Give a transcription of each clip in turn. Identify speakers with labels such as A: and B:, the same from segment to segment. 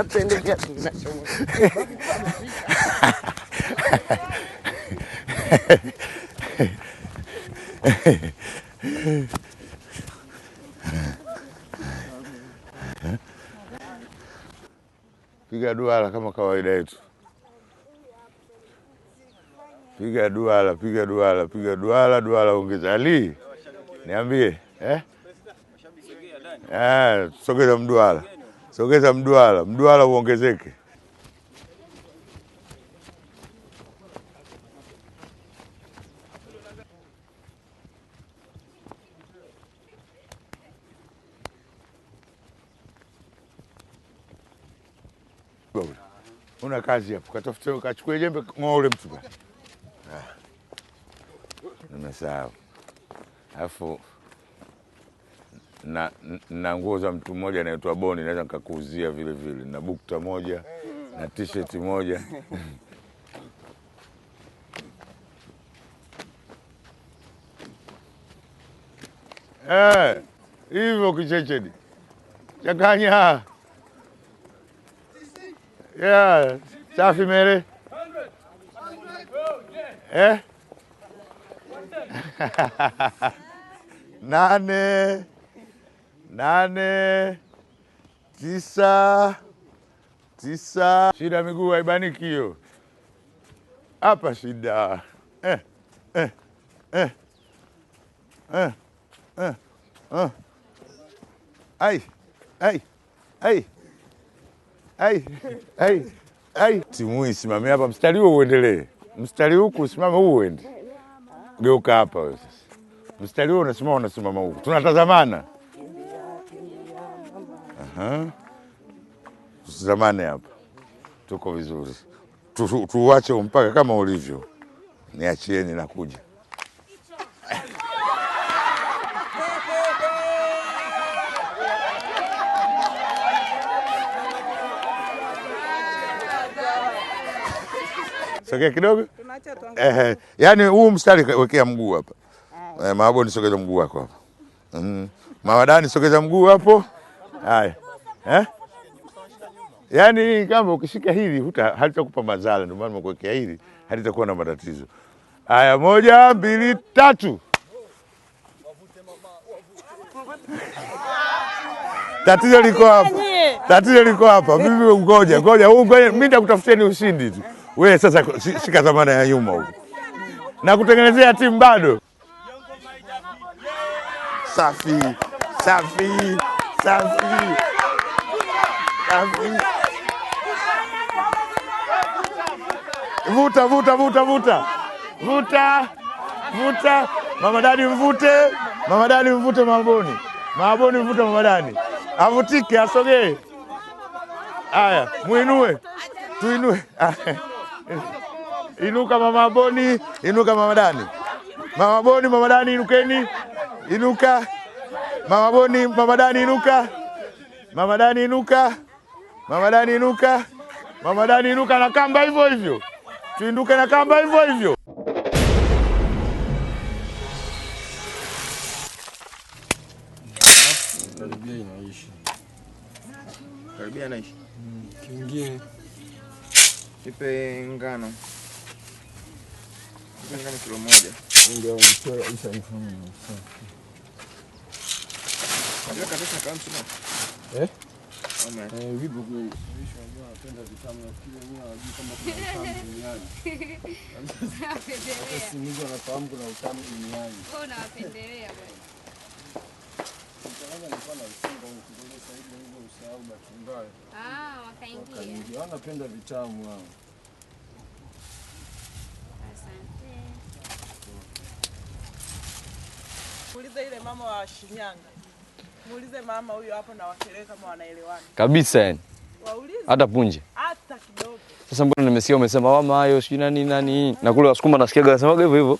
A: Tuendelea tunachomo.
B: Piga duara kama kawaida yetu. Piga duara, piga duara, piga duara, duara ongeza. Ali, niambie, sogeza mduara. Sogeza mduara, mduara uongezeke. Una kazi hapo, katafute kachukue jembe ng'oa ule mtu bwana. Nimesahau. Alafu na nguo za mtu mmoja anaitwa Boni, naweza nikakuuzia vile vile. Na bukta moja na t-shirt moja. Hivyo kichechedi. Changanya. Safi mere. Nane, 9. Shida miguu haibaniki hiyo. Hapa shida. Timu hii simamia hapa, mstari huo uendelee. Mstari huku simama huu uende. Geuka hapa wewe sasa. Mstari huo unasimama huku. Tunatazamana. Tusizamane hapa. Tuko vizuri. Tuache mpaka kama ulivyo. Niachieni nakuja. Sogea kidogo. Yaani huu mstari wekea mguu hapa. Maaboni sogeza mguu wako hapa. Mawadani sogeza mguu hapo. Haya. Yaani kama ukishika hili halitakupa madhara, ndio maana nimekuwekea hili, halitakuwa na matatizo. Haya, 1, 2, 3. Tatizo liko hapa. Tatizo liko hapa. Mimi ngoja. Mimi nitakutafutieni ushindi tu. Wewe sasa shika dhamana ya nyuma huko. Na kutengenezea timu bado. Safi. Vuta. Mama Dani mvute Maaboni. Maaboni mvute Mama Dani. Avutike asogee. Haya, muinue. Tuinue. Inuka Mama Boni, inuka Mama Dani. Mama Boni, Mama Dani inukeni. Inuka. Mama Boni, Mama Dani inuka. Mama Dani inuka na kamba hivyo. Tuinduke na kamba hivyo.
C: Karibia inaishi.
A: Kingine.
C: Ipe ngano. Kilo 1.
A: Ndio mchoro isa mfano.
C: Ndio kabisa kama msima.
A: Vipo kweli. Unajua napenda vitamu na kile mimi najua kama kuna utamu duniani. Sisi mimi nafahamu kuna utamu duniani.
D: Wewe unawapendelea bwana.
A: Nitaanza nilikuwa na usinga huko kidogo sasa hivi hivyo usahau machungani.
D: Wakaingia.
A: Wanapenda vitamu wao.
D: Asante.
E: Muulize ile mama wa Shinyanga. Muulize mama huyo hapo na Wakeleka kama wanaelewana.
F: Kabisa yani.
E: Waulize.
F: Hata punje.
E: Hata kidogo.
F: Sasa mbona nimesikia umesema mama hayo sio nani. Na kule Wasukuma nasikiaga wanasemaga hivyo.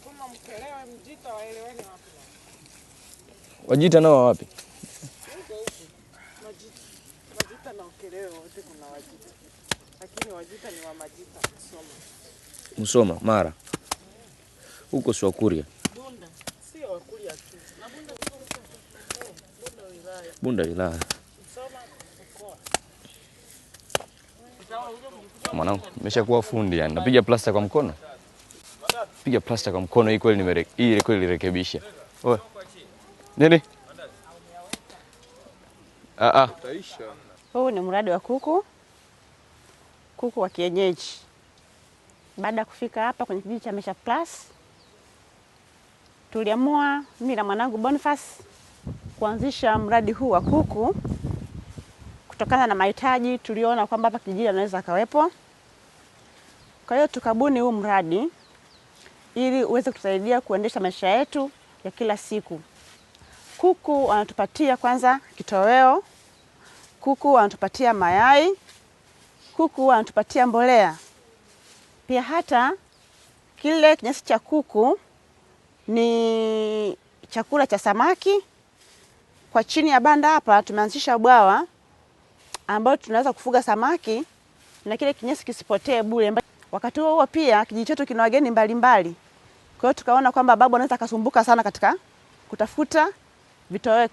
E: Kama Mkelewa Mjita waelewane wapi?
F: Wajita nao wapi?
E: Huko. Majita na Ukelewa wote kuna Wajita. Lakini Wajita ni wa Majita
F: Musoma, Mara. Huko sio Kuria.
E: Bunda. Sio wakulia tu. Na
F: Bunda wilaya. Mwanangu, nimeshakuwa fundi yani. Napiga plasta kwa mkono. Piga plasta kwa mkono hii kweli hii kweli nirekebisha. Oe. Nini?
G: Huu ni mradi wa kuku wa kienyeji. Baada ya kufika hapa kwenye kijiji cha Mesha Plus, tuliamua mimi na mwanangu Boniface kuanzisha mradi huu wa kuku kutokana na mahitaji tuliona kwamba hapa kijiji anaweza kawepo. Kwa hiyo tukabuni huu mradi ili uweze kutusaidia kuendesha maisha yetu ya kila siku. Kuku wanatupatia kwanza kitoweo, kuku wanatupatia mayai, kuku wanatupatia mbolea. Pia hata kile kinyesi cha kuku ni chakula cha samaki. Kwa chini ya banda hapa tumeanzisha bwawa ambao tunaweza kufuga samaki na kile kinyesi kisipotee bure. Wakati huo pia kijiji chetu kina wageni mbalimbali. Kwa hiyo tukaona kwamba babu anaweza kasumbuka sana katika kutafuta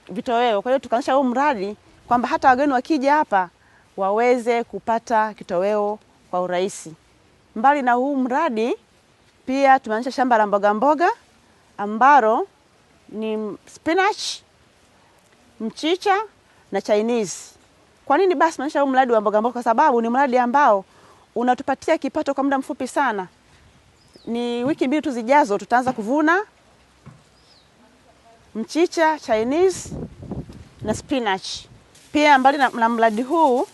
G: vitoweo. Kwa hiyo tukaanzisha huu mradi kwamba hata wageni wakija hapa waweze kupata kitoweo kwa urahisi. Mbali na huu mradi pia tumeanzisha shamba la mboga mboga ambalo ni spinach, mchicha na Chinese. Kwa nini basi tumeanzisha huu mradi wa mboga mboga? Kwa sababu ni mradi ambao unatupatia kipato kwa muda mfupi sana. Ni wiki 2 tu zijazo tutaanza kuvuna mchicha, Chinese na spinach. Pia mbali na mradi huu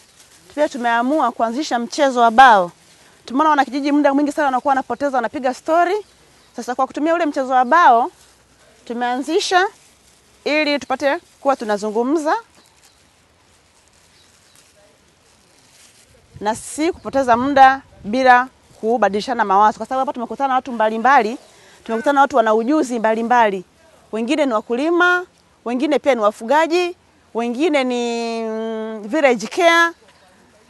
G: pia tumeamua kuanzisha mchezo wa bao. Tumeona wana kijiji muda mwingi sana wanakuwa wanapoteza, wanapiga story. Sasa kwa kutumia ule mchezo wa bao tumeanzisha ili tupate kuwa tunazungumza na si kupoteza muda bila kubadilishana mawazo, kwa sababu hapa tumekutana na watu mbalimbali, tumekutana na watu wana ujuzi mbalimbali. Wengine ni wakulima, wengine pia ni wafugaji, wengine ni village care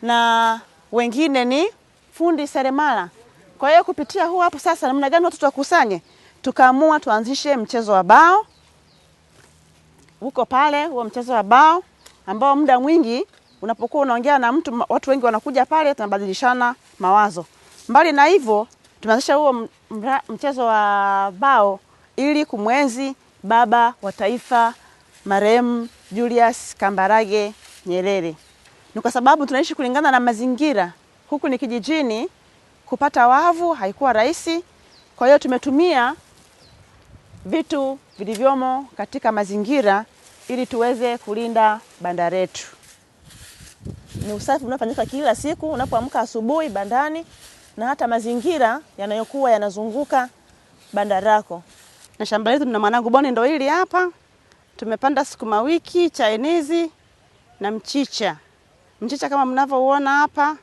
G: na wengine ni fundi seremala. Kwa hiyo kupitia huu hapo sasa namna gani watu tuwakusanye, tukaamua tuanzishe mchezo wa bao. Huko pale huo mchezo wa bao ambao muda mwingi unapokuwa unaongea na mtu, watu wengi wanakuja pale, tunabadilishana mawazo. Mbali na hivyo tumeanzisha huo mchezo wa bao ili kumwenzi baba wa taifa marehemu Julius Kambarage Nyerere. Ni kwa sababu tunaishi kulingana na mazingira. Huku ni kijijini, kupata wavu haikuwa rahisi. Kwa hiyo tumetumia vitu vilivyomo katika mazingira ili tuweze kulinda banda letu. Ni usafi unafanyika kila siku unapoamka asubuhi bandani na hata mazingira yanayokuwa yanazunguka banda lako. Na shamba letu na mwanangu Boni ndio hili hapa. Tumepanda sukuma wiki, Chinese na mchicha. Mchicha kama mnavyoona hapa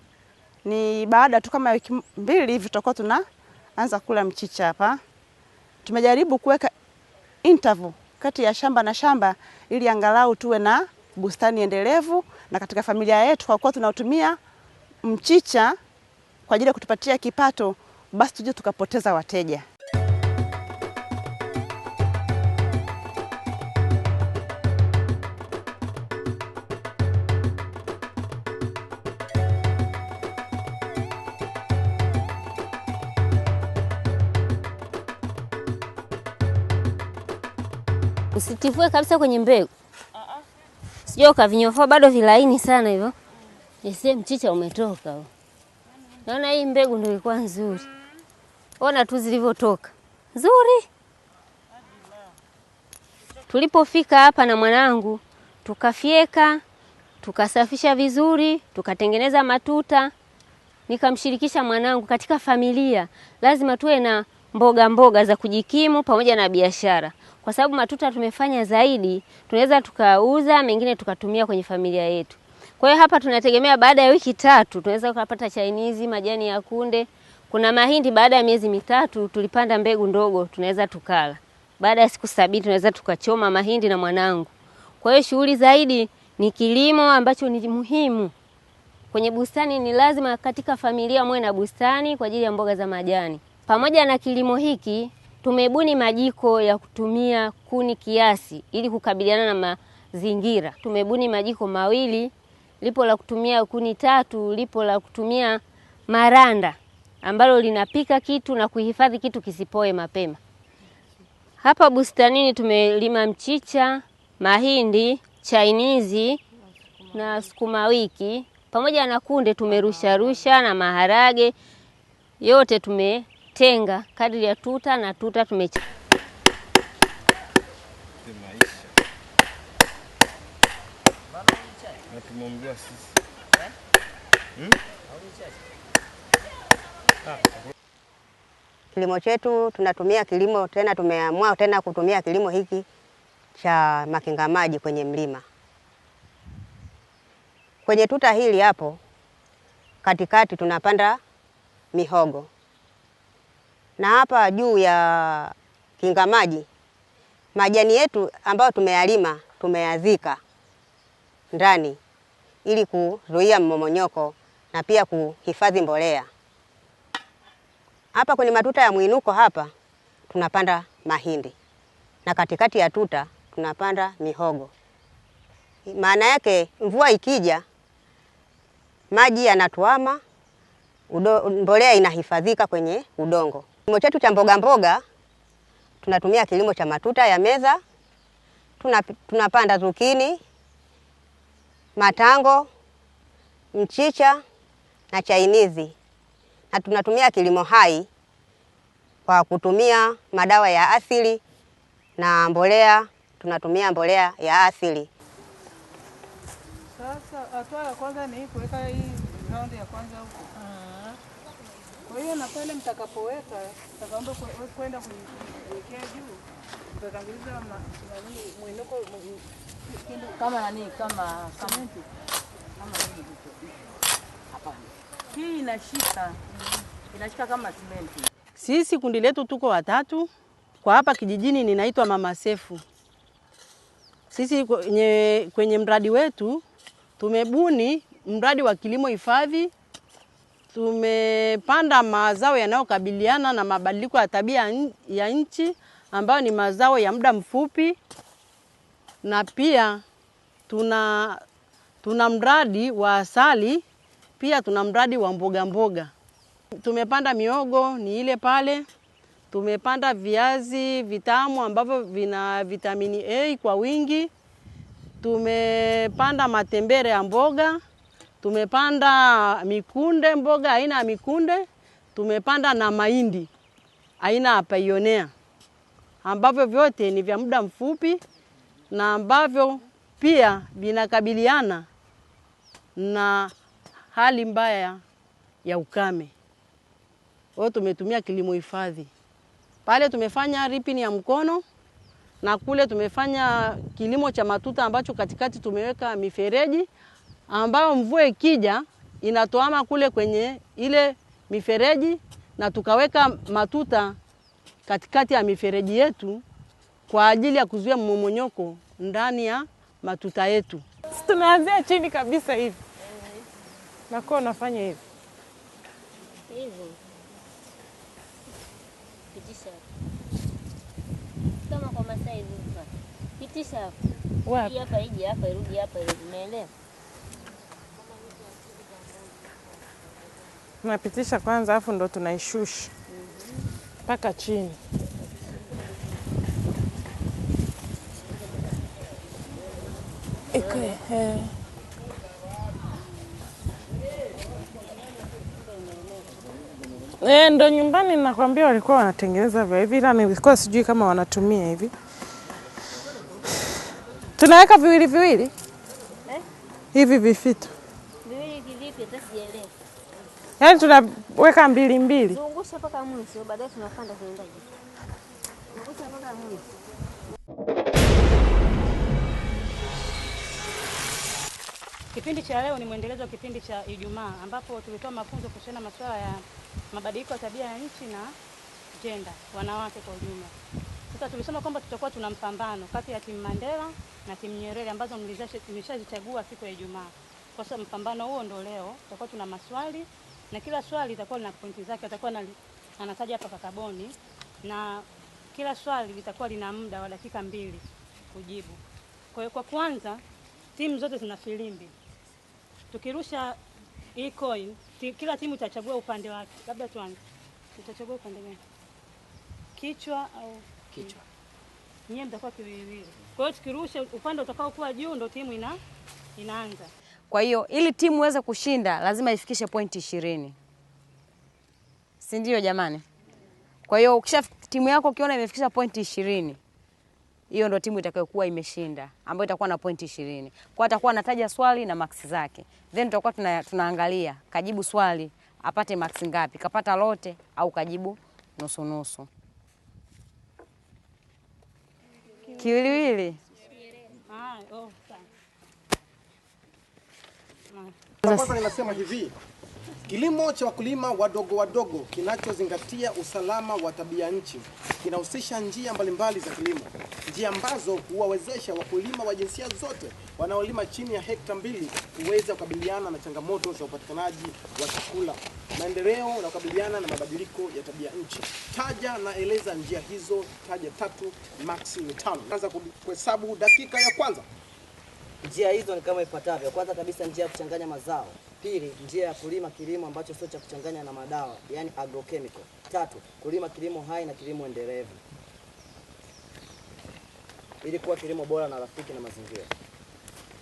G: ni baada tu kama wiki 2 hivi tutakuwa tunaanza kula mchicha hapa. Tumejaribu kuweka interval kati ya shamba na shamba ili angalau tuwe na bustani endelevu, na katika familia yetu kwa kuwa tunatumia mchicha kwa ajili ya kutupatia kipato, basi tuje tukapoteza wateja.
H: Usitifue kabisa kwenye mbegu. Sio ukavinyofoa bado vilaini sana hivyo. Ese mchicha umetoka. Naona hii mbegu ndio ilikuwa nzuri. Ona tu zilivyotoka. Nzuri. Tulipofika hapa na mwanangu, tukafyeka, tukasafisha vizuri, tukatengeneza matuta. Nikamshirikisha mwanangu, katika familia lazima tuwe na mboga za kujikimu pamoja na biashara. Kwa sababu matuta tumefanya zaidi, tunaweza tukauza, mengine tukatumia kwenye familia yetu. Kwa hiyo hapa tunategemea baada ya wiki 3 tunaweza kupata Chinese, majani ya kunde. Kuna mahindi baada ya miezi 3 tulipanda mbegu ndogo, tunaweza tukala. Baada ya siku 70 tunaweza tukachoma mahindi na mwanangu. Kwa hiyo shughuli zaidi ni kilimo ambacho ni muhimu. Kwenye bustani ni lazima katika familia mwe na bustani kwa ajili ya mboga za majani. Pamoja na kilimo hiki Tumebuni majiko ya kutumia kuni kiasi ili kukabiliana na mazingira. Tumebuni majiko mawili, lipo la kutumia kuni 3, lipo la kutumia maranda ambalo linapika kitu na kuhifadhi kitu kisipoe mapema. Hapa bustanini tumelima mchicha, mahindi, chainizi na sukuma wiki pamoja na kunde tumerusha na maharage. Yote tumetenga kadri ya tuta na tuta
I: Kilimo chetu tunatumia kilimo tena, tumeamua tena kutumia kilimo hiki cha makinga maji kwenye mlima. Kwenye tuta hili hapo katikati tunapanda mihogo. Na hapa juu ya kinga maji, majani yetu ambayo tumeyalima tumeyazika ndani ili kuzuia mmomonyoko na pia kuhifadhi mbolea. Hapa kwenye matuta ya mwinuko hapa tunapanda mahindi na katikati ya tuta tunapanda mihogo. Maana yake mvua ikija maji yanatuama, mbolea inahifadhika kwenye udongo. Kilimo chetu cha mboga mboga tunatumia kilimo cha matuta ya meza. Tunapanda zukini, matango, mchicha na chainizi. Na tunatumia kilimo hai kwa kutumia madawa ya asili na mbolea, tunatumia mbolea ya asili.
E: Sasa hatua ya kwanza ni kuweka hii raundi ya kwanza huko. Kwa hiyo na pale mtakapoweka, mtakaomba kwenda kuwekea juu. Mtatanguliza mwinuko kama nini, kama simenti. Kama nini hapa. Hii inashika kama simenti.
G: Sisi kundi letu tuko 3. Kwa hapa kijijini ninaitwa Mama Sefu. Sisi kwenye mradi wetu tumebuni mradi wa kilimo hifadhi. Tumepanda mazao yanayokabiliana na mabadiliko ya tabia ya nchi ambayo ni mazao ya muda mfupi, na pia tuna mradi wa asali, pia tuna mradi wa mboga mboga. Tumepanda miogo ni ile pale. Tumepanda viazi vitamu ambavyo vina vitamini A kwa wingi. Tumepanda matembere ya mboga. Tumepanda mikunde, mboga aina ya mikunde. Tumepanda na mahindi aina ya Pioneer, ambavyo vyote ni vya muda mfupi na ambavyo pia vinakabiliana na hali mbaya ya ukame. Kwa hiyo tumetumia kilimo hifadhi. Pale tumefanya ripini ya mkono na kule tumefanya kilimo cha matuta ambacho katikati tumeweka mifereji ambayo mvua ikija inatoama kule kwenye ile mifereji, na tukaweka matuta katikati ya mifereji yetu kwa ajili ya kuzuia mmomonyoko ndani ya matuta yetu.
E: Tunaanzia chini kabisa hivi. Nako nafanya hivi.
H: Pitisha. Kama kwa Masai hivi. Pitisha hapo.
E: Wapi?
H: Hapa ije hapa irudi hapa ile, umeelewa?
E: Tunapitisha kwanza afu ndo tunaishusha mpaka chini. Ndo nyumbani nakwambia walikuwa wanatengeneza vya hivi, ila nilikuwa sijui kama wanatumia hivi. Tunaweka viwili hivi vifitu.
H: Viwili kivipi tasielewa.
E: Yaani tunaweka 2.
H: Zungusha mpaka mwisho, baadaye tunapanda kwenda juu. Zungusha mpaka mwisho.
J: Kipindi cha leo ni mwendelezo wa kipindi cha Ijumaa ambapo tulitoa mafunzo kuhusiana na masuala ya mabadiliko ya tabia ya nchi na gender, wanawake kwa ujumla. Sasa tulisema kwamba tutakuwa tuna mpambano kati ya timu Mandela na timu Nyerere ambazo mlishazichagua siku ya Ijumaa. Kwa sababu mpambano huo ndio leo tutakuwa tuna maswali na kila swali litakuwa lina pointi zake, atakuwa anataja hapa kakaboni, na kila swali litakuwa lina muda wa dakika 2 kujibu. Kwa hiyo kwa kwanza timu zote zina filimbi. Tukirusha hii coin, kila timu itachagua upande wake. Labda tuanze. Tutachagua upande gani? Kichwa au kichwa? Nyie mtakuwa kiwiliwili. Kwa hiyo tukirusha upande utakao kuwa juu ndio timu inaanza.
K: Kwa hiyo ili timu iweze kushinda lazima ifikishe pointi 20. Si ndio jamani? Kwa hiyo ukisha timu yako ukiona imefikisha pointi 20, hiyo ndio timu itakayokuwa imeshinda, ambayo itakuwa na pointi 20. Kwa atakuwa anataja swali na max zake. Then tutakuwa tunaangalia kajibu swali apate max ngapi, kapata lote au kajibu nusu nusu. Kiwiliwili.
L: Kwanza ninasema hivi, kilimo cha wakulima wadogo kinachozingatia usalama wa tabia nchi kinahusisha njia mbalimbali za kilimo, njia ambazo huwawezesha wakulima wa jinsia zote wanaolima chini ya hekta 2 kuweza kukabiliana na changamoto za upatikanaji wa chakula, maendeleo na kukabiliana na mabadiliko ya tabia nchi. Taja na eleza njia hizo, taja 3, max ni 5. Anza kuhesabu dakika ya kwanza.
M: Njia hizo ni kama ifuatavyo. Kwanza kabisa, njia ya kuchanganya mazao. Pili, njia ya kulima kilimo ambacho sio cha kuchanganya na madawa, yani agrochemical. 3, kulima kilimo hai na kilimo endelevu, ili kuwa kilimo bora na rafiki na mazingira.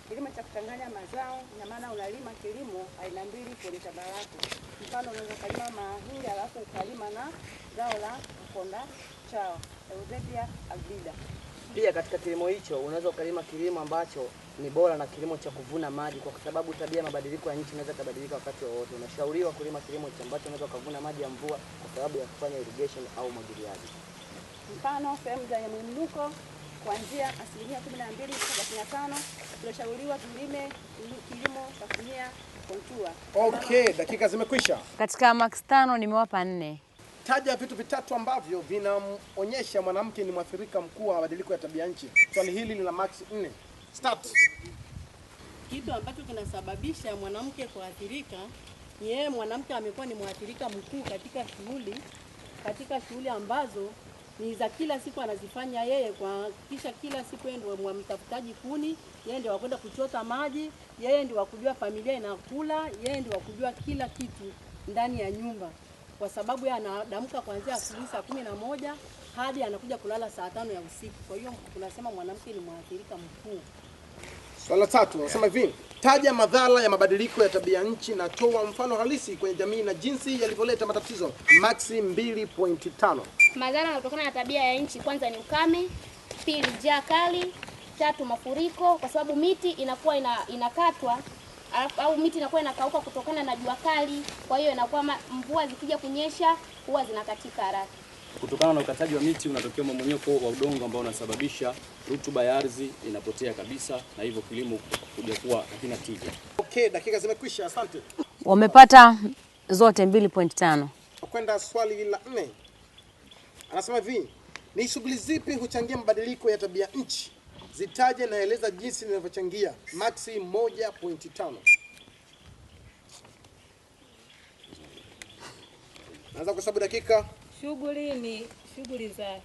G: Kilimo cha kuchanganya mazao ina maana unalima kilimo aina 2 kwenye shamba lako. Mfano unaweza kulima mahindi alafu ukalima na zao la mkonda chao, Eusebia albida.
M: Pia katika kilimo hicho unaweza ukalima kilimo ambacho ni bora na kilimo cha kuvuna maji, kwa sababu tabia mabadiliko ya nchi inaweza kubadilika wakati wowote. Unashauriwa kulima kilimo ambacho unaweza kuvuna maji ya mvua kwa sababu ya kufanya irrigation au umwagiliaji.
G: Mfano sehemu za mwinuko kuanzia 12-35 tunashauriwa tulime kilimo cha kutumia kontua.
L: Okay, dakika zimekwisha.
K: Katika max 5 nimewapa 4.
L: Taja vitu vitatu ambavyo vinaonyesha mwanamke ni mwathirika mkuu wa mabadiliko ya tabia nchi. Swali hili lina max 4. Start.
N: Kitu ambacho kinasababisha mwanamke kuathirika ni yeye mwanamke amekuwa ni mwathirika mkuu katika shughuli ambazo ni za kila siku anazifanya yeye, kwa kisha kila siku yeye ndio mtafutaji kuni, yeye ndio wakwenda kuchota maji, yeye ndio wakujua familia inakula, yeye ndio wakujua kila kitu ndani ya nyumba, kwa sababu yeye anadamka kuanzia asubuhi saa 11 hadi anakuja kulala saa 5 ya usiku. Kwa hiyo tunasema mwanamke ni mwathirika mkuu.
L: Swali la 3 nasema hivi, taja madhara ya mabadiliko ya tabia nchi na toa mfano halisi kwenye jamii na jinsi yalivyoleta matatizo. Max 2.5.
O: Madhara yanayotokana na tabia ya nchi, kwanza ni ukame, pili njaa kali, 3 mafuriko, kwa sababu miti inakuwa inakatwa au miti inakuwa inakauka kutokana na jua kali, kwa hiyo inakuwa mvua zikija kunyesha huwa zinakatika haraka.
P: Kutokana na ukataji wa miti unatokea mmomonyoko wa udongo ambao unasababisha rutuba ya ardhi inapotea kabisa, na hivyo kilimo kuja kuwa hakina tija.
L: Okay, dakika zimekwisha, asante.
K: Wamepata zote 2.5.
L: Kwenda swali la 4. Anasema hivi, ni shughuli zipi huchangia mabadiliko ya tabia nchi? Zitaje na eleza jinsi zinavyochangia. Max 1.5. Naanza kuhesabu dakika.
E: Shughuli ni shughuli za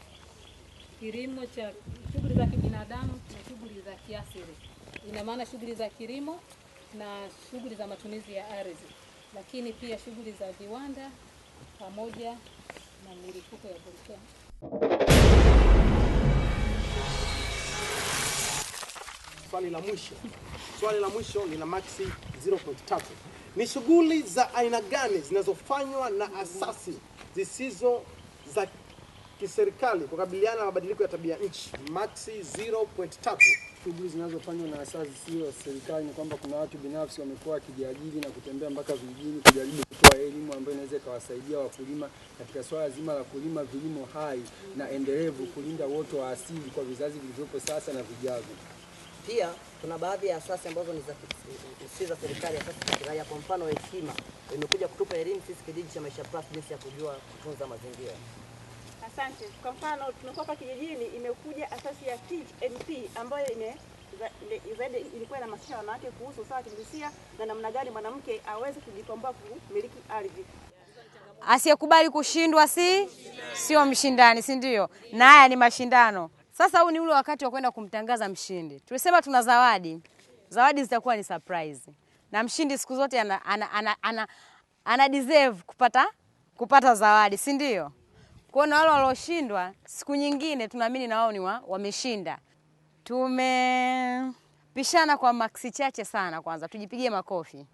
E: kilimo cha shughuli za kibinadamu na shughuli za kiasili. Ina maana shughuli za kilimo na shughuli za matumizi ya ardhi, lakini pia shughuli za viwanda pamoja na milipuko ya volkano.
L: Swali la mwisho lina max 0.3. Ni shughuli za aina gani zinazofanywa na asasi zisizo za kiserikali kukabiliana na mabadiliko ya tabia nchi? Max 0.3.
A: Shughuli zinazofanywa na asasi zisizo za serikali ni kwamba kuna watu binafsi wamekuwa wakijiajiri na kutembea mpaka vijijini kujaribu kutoa elimu ambayo inaweza ikawasaidia wakulima katika swala zima la kulima vilimo hai na endelevu, kulinda uoto wa asili kwa vizazi vilivyopo sasa na vijavyo.
M: Pia kuna baadhi ya asasi ambazo ni za serikali, asasi za kiraia. Kwa mfano Hekima imekuja kutupa elimu sisi kijiji cha Maisha Plus jinsi ya kujua kutunza mazingira.
G: Asante. Kwa mfano tunakuwa hapa kijijini, imekuja asasi ya TNP ambayo ilikuwa inahamasisha wanawake kuhusu usawa wa kijinsia na namna gani mwanamke aweze kujikomboa kumiliki ardhi.
K: asiyekubali kushindwa sio mshindani, si ndio? Na haya ni mashindano. Sasa huu ni ule wakati wa kwenda kumtangaza mshindi. Tulisema tuna zawadi. Zawadi zitakuwa ni surprise. Na mshindi siku zote ana deserve kupata zawadi, si ndio? Kwa na wale walioshindwa siku nyingine tunaamini na wao ni wameshinda. Tumepishana kwa maksi chache sana, kwanza tujipigie makofi.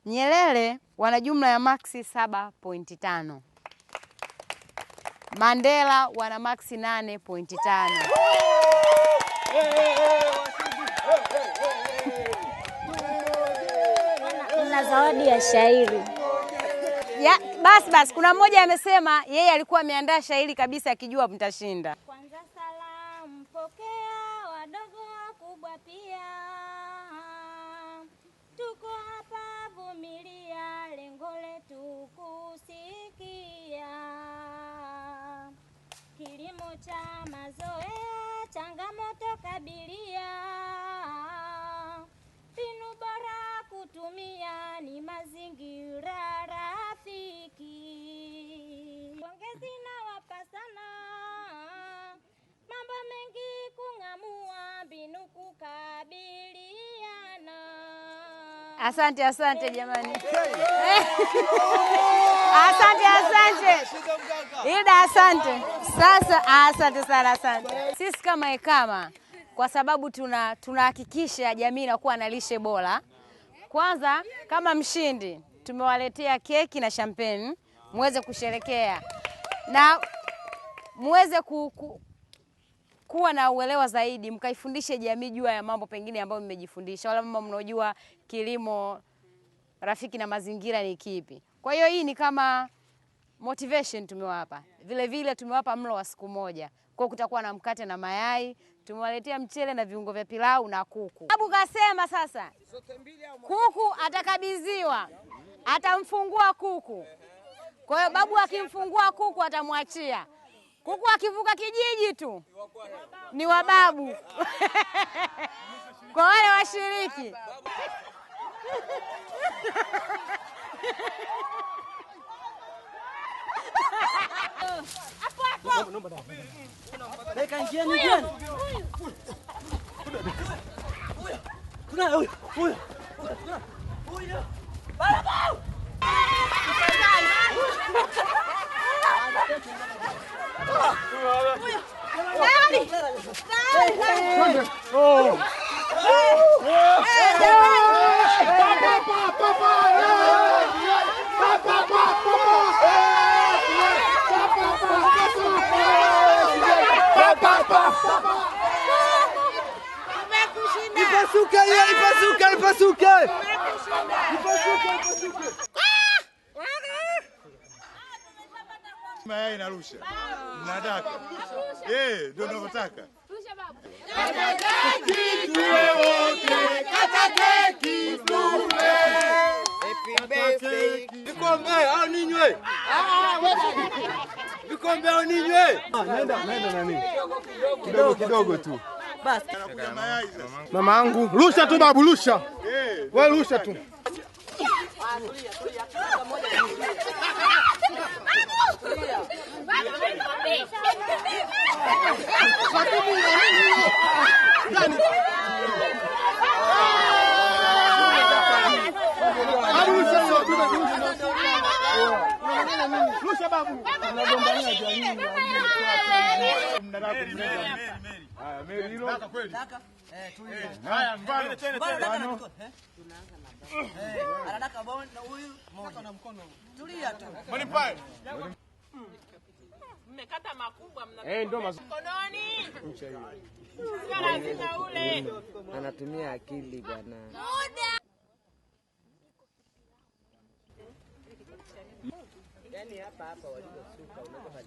K: Nyerere wana jumla ya maksi 7.5. Mandela wana maksi 8.5.
H: Na zawadi ya shairi.
K: Ya, basi kuna mmoja amesema yeye alikuwa ameandaa shairi kabisa akijua mtashinda.
O: Kwanza salamu pokea, wadogo wakubwa pia. Tuko hapa vumilia, lengo letu kusikia. Kilimo cha mazoea, changamoto kabilia. Mbinu bora kutumia ni mazingira rafiki. Pongezi nawapa sana, mambo mengi kung'amua, mbinu kukabiliana.
K: Asante jamani. Asante. Hilda, asante. Sasa asante sana, asante. Sisi kama Ekama, kwa sababu tunahakikisha jamii inakuwa na lishe bora. Kwanza kama mshindi tumewaletea keki na champagne muweze kusherekea na muweze kuwa na uelewa zaidi, mkaifundishe jamii jua ya mambo pengine ambayo mmejifundisha, wala mama mnaojua kilimo rafiki na mazingira ni kipi. Kwa hiyo hii ni kama motivation tumewapa. Vile vile tumewapa mlo wa siku moja. Kwa kutakuwa na mkate na mayai, tumewaletea mchele na viungo vya pilau na kuku. Babu kasema sasa kuku atakabidhiwa, atamfungua kuku. Kwa hiyo babu akimfungua kuku atamwachia. Kuku akivuka kijiji tu ni wa babu. Kwa wale washiriki.
A: Ipasuke.
B: Mayai narusha. Mnataka? Ndio ninavyotaka.
O: Rusha babu.
B: Kata keki tuwe wote. Kata keki tuwe.
A: Happy birthday. Vikombe au ninywe? Vikombe au ninywe? Nenda nani? Kidogo tu. Basi.
L: Mama yangu, rusha tu babu, rusha. Wewe rusha tu. Rusha babu. Tunagombania jamii. Haya, Mary hilo. Nataka kweli. Nataka. Tulia. Haya, mfano. Mfano.
M: Anataka bone na huyu mmoja na mkono. Tulia tu.
L: Mbona pale?
E: Mmekata makubwa mna.
L: Ndio mazuri.
E: Mkononi. Lazima ule.
M: Anatumia akili bwana. Yaani hapa waliosuka unaweza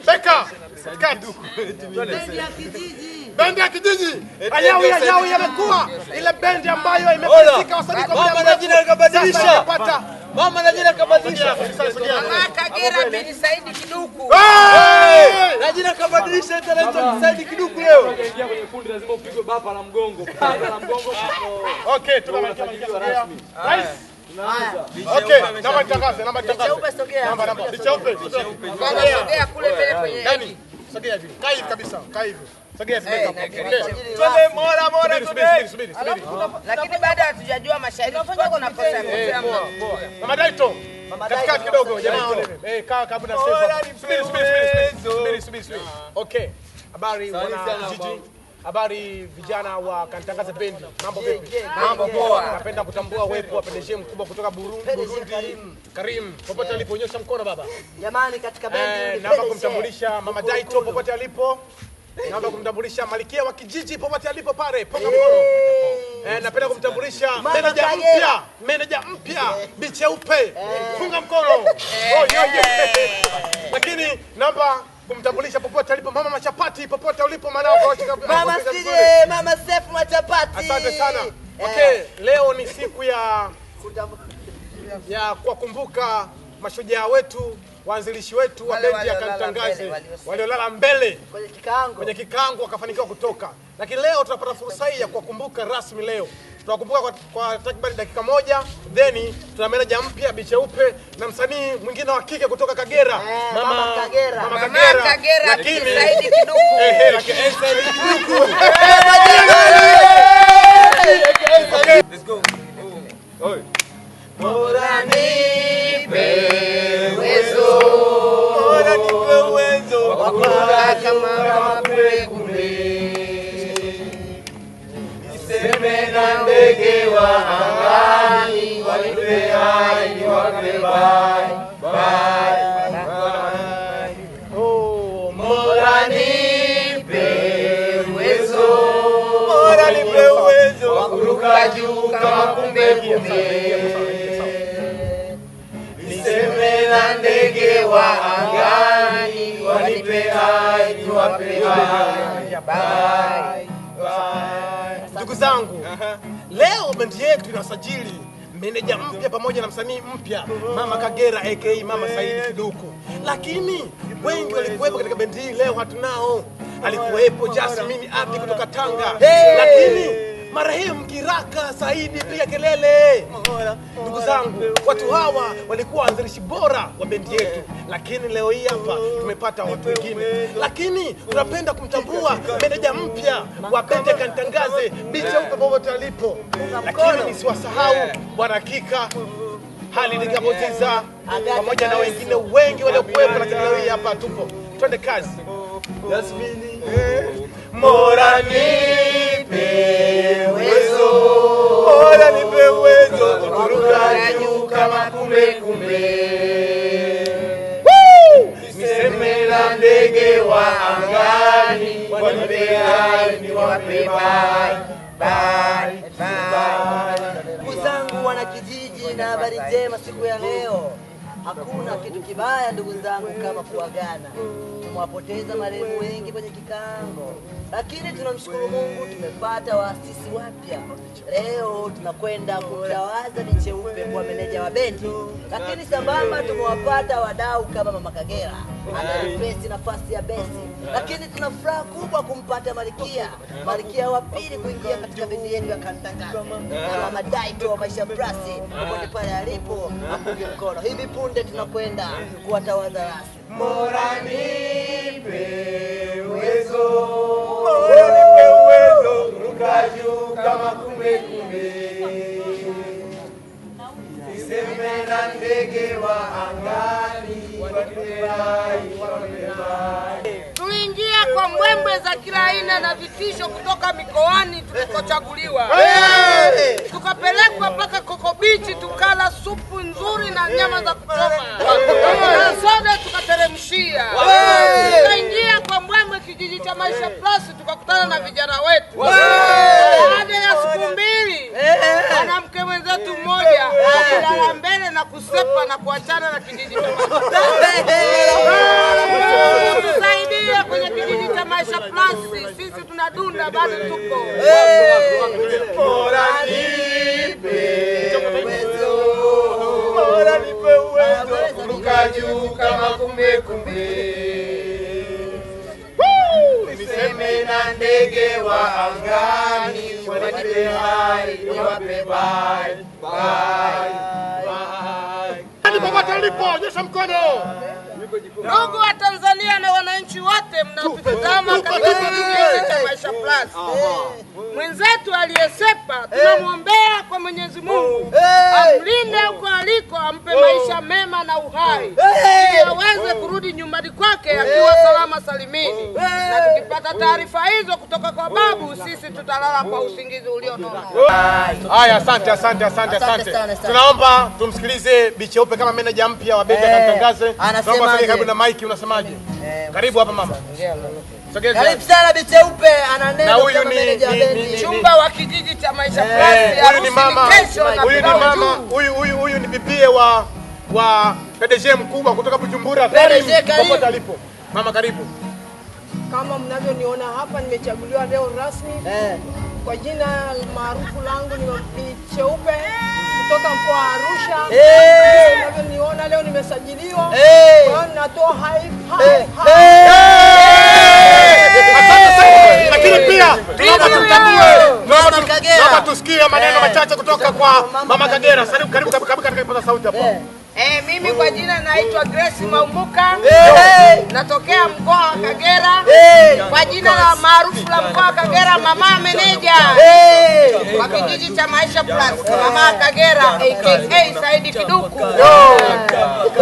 L: Beka!
M: ya kijiji.
L: Bendi ya kijiji. Ayawi yamekuwa ile bendi ambayo imefikia wasanii kwa muda mrefu.
Q: Jina likabadilisha. Mama na jina kabadilisha.
R: Mama Kagera bin Saidi Kiduku.
Q: Na jina kabadilisha itaitwa Saidi Kiduku leo.
P: Ukiingia kwenye kundi lazima upigwe bapa la mgongo. Bapa la mgongo.
L: Okay, tunamaliza rasmi. Okay, namba tangaze. Namba. Bicheupe.
R: Sogea kule mbele kwenye
L: Nani? Sogea hivi. Kaa hivi kabisa. Kaa hivi. Sogea
R: Twende mora subiri. Lakini baada hatujajua mashairi tuko na kosa ya
L: Mama Daito. Katikati kidogo jamaa. Kaa karibu na sasa. Subiri. Okay. Habari wana jiji. Habari vijana wa Kantangaza bendi. Mambo vipi?
R: Mambo poa.
L: Napenda kutambua wepo wa PDG mkubwa kutoka Burundi. Karim. Popote aliponyosha mkono baba.
R: Jamani katika bendi
L: naomba kumtambulisha Mama Daito popote alipo. Naomba kumtambulisha Malikia wa kijiji popote alipo pale. Ponga mkono. Napenda kumtambulisha meneja mpya Bicheupe. Funga mkono. Lakini naomba kumtambulisha popote alipo Mama Machapati popote ulipo maana wako
R: Mama Stije, Mama Sefu Machapati.
L: Asante sana. Okay, leo ni siku ya kuwakumbuka mashujaa wetu, waanzilishi wetu wa bendi ya Kantangaze waliolala mbele kwenye kikango wakafanikiwa kutoka. Lakini leo tunapata fursa hii ya kuwakumbuka rasmi leo. Tunakumbuka kwa takriban dakika moja, then tuna meneja mpya Bicheupe na msanii mwingine wa kike kutoka Kagera. Mama Kagera. Lakini
R: Saidi Kiduku.
L: Saidi Kiduku.
Q: Let's go.
R: Bora nipe uwezo wakula kama kumbe niseme na ndege wa angani wanipe hai niwape bye. Bora nipe uwezo wakuruka juu kama kumbe niseme na ndege wa angani wanipe hai niwape bye.
L: Ndugu zangu, leo bendi yetu inasajili meneja mpya pamoja na msanii mpya Mama Kagera aka Mama Saidi Kiduku. Lakini wengi walikuwepo katika bendi hii leo hatunao. Alikuwepo Jasmine Abdi kutoka Tanga. Lakini marehemu Kiraka Saidi pia kelele. Ndugu zangu, watu hawa walikuwa waanzilishi bora wa bendi yetu. Lakini leo hii hapa tumepata watu wengine. Lakini tunapenda kumtambua meneja mpya wa bendi ya Kantangaze Bicheupe popote alipo. Lakini nisiwasahau Bwana Kika, Hali Nikabotiza pamoja na wengine wengi waliokuwepo, lakini leo hii hapa tupo. Twende kazi.
Q: Yasmini.
R: Bora nipe uwezo kuruka juu kama kumbe niseme na ndege wa angani wanipe hai niwape bye. Ndugu zangu wana kijiji, na habari njema siku ya leo. Hakuna kitu kibaya ndugu zangu kama kuagana. Tumewapoteza marehemu wengi kwenye kikango, lakini tunamshukuru Mungu tumepata waasisi wapya. Leo tunakwenda kumtawaza Bicheupe kwa meneja wa bendi, lakini sambamba tumewapata wadau kama Mama Kagera anareplace nafasi ya besi. Lakini tuna furaha kubwa kumpata Malikia wa pili kuingia katika bendi yetu ya Kantangaze. Mama Daito wa Maisha Brasi popote pale alipo apunge mkono. Hivi punde tunakwenda kuwatawaza rasmi. Bora nipe uwezo kuruka juu kama kumbe niseme na ndege wa angani wanipe hai.
S: Tuliingia kwa mbwembwe za kila aina na vitisho kutoka mikoani tulikochaguliwa. Tukapelekwa mpaka Koko Beach tukala supu nzuri na nyama za kuchoma. Na soda tukateremshia. Tukaingia kwa mbwembwe kijiji cha Maisha Plus tukakutana na vijana wetu. Baada ya siku mbili mwanamke mwenzetu mmoja alilala mbele na kusepa na kuachana na kijiji cha Maisha. Tusaidie kwenye kijiji cha Maisha Plus, sisi tunadunda bado tupo.
R: Bora nipe uwezo, bora nipe uwezo kuruka juu kama kumbe. Niseme na ndege wa angani, wanipe hai, niwape bye, bye, bye.
L: Popote ulipo, nyosha mkono.
S: Ndugu wa Tanzania na wananchi wote mnatutazama katika kipindi cha Maisha Plus. Mwenzetu aliyesepa tunamwombea kwa Mwenyezi Mungu amlinde huko aliko, ampe maisha mema na uhai ili aweze kurudi nyumbani kwake akiwa salama salimini. Na tukipata taarifa hizo kutoka kwa babu, sisi tutalala kwa usingizi ulionona.
L: Haya, asante. Tunaomba tumsikilize Bi Cheupe kama meneja mpya wa bendi akatangaze. Naomba sasa karibu na Mike, unasemaje? Karibu hapa mama.
M: Karibu sana Bi Cheupe, ana neno.
L: Na huyu
S: ni chumba wa kijiji cha Maisha Plus.
L: Huyu ni mama. Huyu ni bibie wa PDG mkubwa kutoka Bujumbura. Popote alipo. Mama karibu.
N: Kama mnavyoniona hapa, nimechaguliwa leo rasmi. Kwa jina maarufu langu ni Bi Cheupe kutoka mkoa wa Arusha. Mnavyoniona leo nimesajiliwa. Kwa hiyo natoa hai.
L: Lakini pia tunaomba tusikie maneno machache kutoka kwa Mama Kagera. Karibu katika kipaza sauti hapo.
S: Mimi kwa jina naitwa Grace Maumbuka. Natokea mkoa wa Kagera. Kwa jina la maarufu la mkoa wa Kagera, Mama Meneja. Kwa kijiji cha Maisha Plus, Mama Kagera aka Saidi Kiduku.